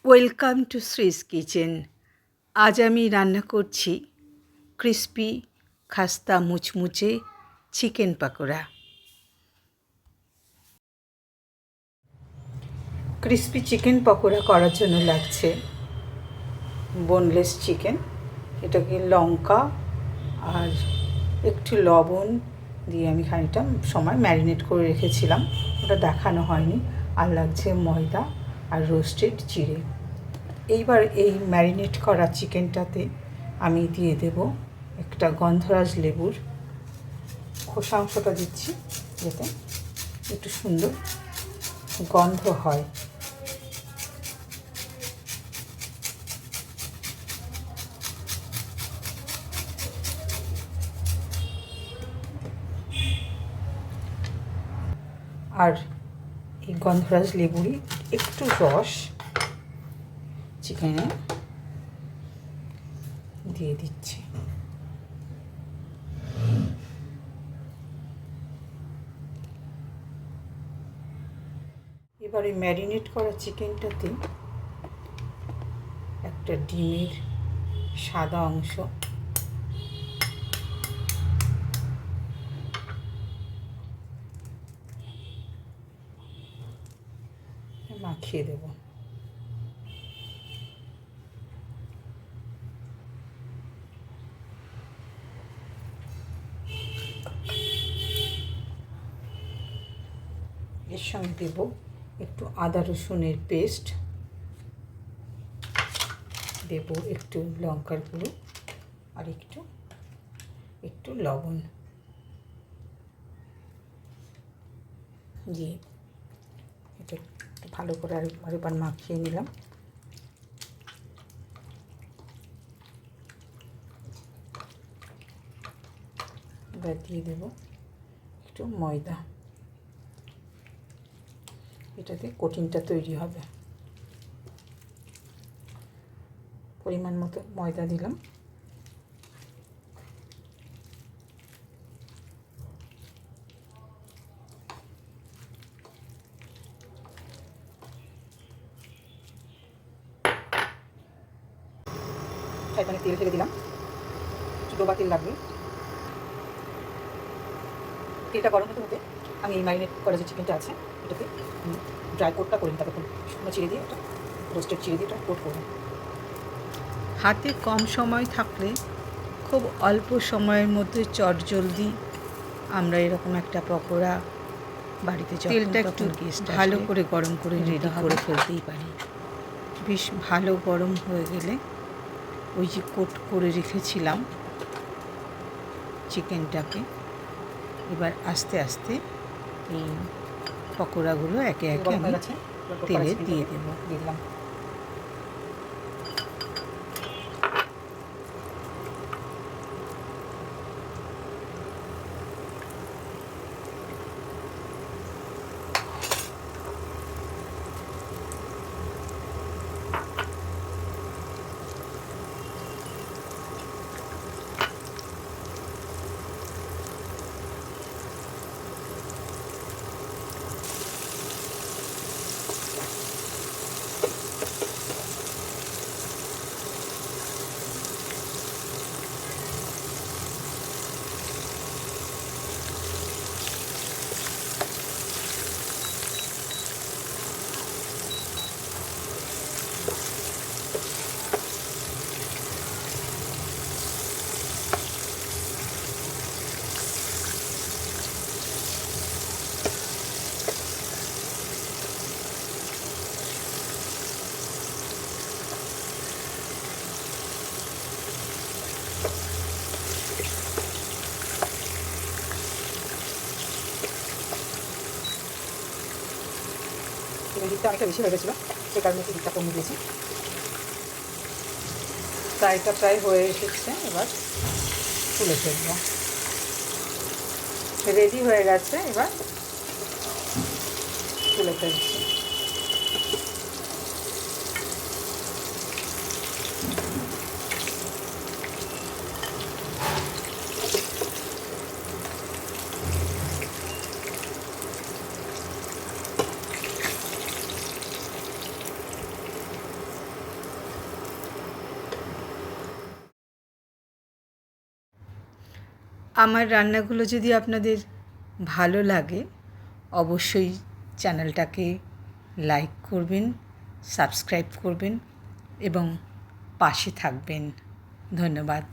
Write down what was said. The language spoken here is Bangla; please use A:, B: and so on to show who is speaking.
A: Welcome to Shree's kitchen. আজ আমি রান্না করছি ক্রিস্পি খাস্তা মুচমুচে chicken pakora. Crispy chicken pakora করার জন্য লাগছে বোনলেস চিকেন, এটাকে লঙ্কা আর একটু লবণ দিয়ে আমি খানিকটা সময় ম্যারিনেট করে রেখেছিলাম, ওটা দেখানো হয়নি। আর লাগছে ময়দা আর রোস্টেড জিরে। এইবার এই ম্যারিনেট করা চিকেনটাতে আমি দিয়ে দেব একটা গন্ধরাজ লেবুর খোসা অংশটা দিচ্ছি, যাতে একটু সুন্দর গন্ধ হয়। আর এই গন্ধরাজ লেবুরই একটু রস চিকেনে দিয়ে দিচ্ছি। এবারে ম্যারিনেট করা চিকেনটাতে একটা ডিমের সাদা অংশ মাখিয়ে দেব। এর সঙ্গে দেব একটু আদা রসুনের পেস্ট, দেব একটু লঙ্কার গুঁড়ো আর একটু লবণ দিয়ে এটা একটু ভালো করে আরেকবার মাখিয়ে নিলাম। এবার দিয়ে দেব একটু ময়দা, এটাতে কোটিংটা তৈরি হবে। পরিমাণ মতো ময়দা দিলাম। ফ্রাই প্যানে তেল ফেলে দিলাম, ডোবা তেল লাগবে। তেলটা গরম হতে হতে আমি এই ম্যারিনেট করা যে চিকেনটা আছে এটাকে ড্রাই কোটটা করে নিই, তারপর শুকনো চিড়ে দিয়ে, এটা রোস্টেড চিড়ে দিয়ে এটা কোট করবো। হাতে কম সময় থাকলে খুব অল্প সময়ের মধ্যে চটজলদি আমরা এরকম একটা পকোড়া বাড়িতে তেলটা একটু ভালো করে গরম করে রেডি করে ফেলতেই পারি। বেশ ভালো গরম হয়ে গেলে ওই যে কোট করে রেখেছিলাম চিকেনটাকে, এবার আস্তে আস্তে এই পকোড়াগুলো একে একে আমি তেলে দিয়ে দিলাম। দিকটা অনেকটা বেশি হয়ে গেছিলো, সে কারণে একটু দিকটা কমিয়ে দিয়েছি। ফ্রাইটা প্রায় হয়ে এসেছে, এবার তুলে ফেলবো। রেডি হয়ে গেছে, এবার তুলে ফেলছি। আমার রান্নাগুলো যদি আপনাদের ভালো লাগে অবশ্যই চ্যানেলটাকে লাইক করবেন, সাবস্ক্রাইব করবেন এবং পাশে থাকবেন। ধন্যবাদ।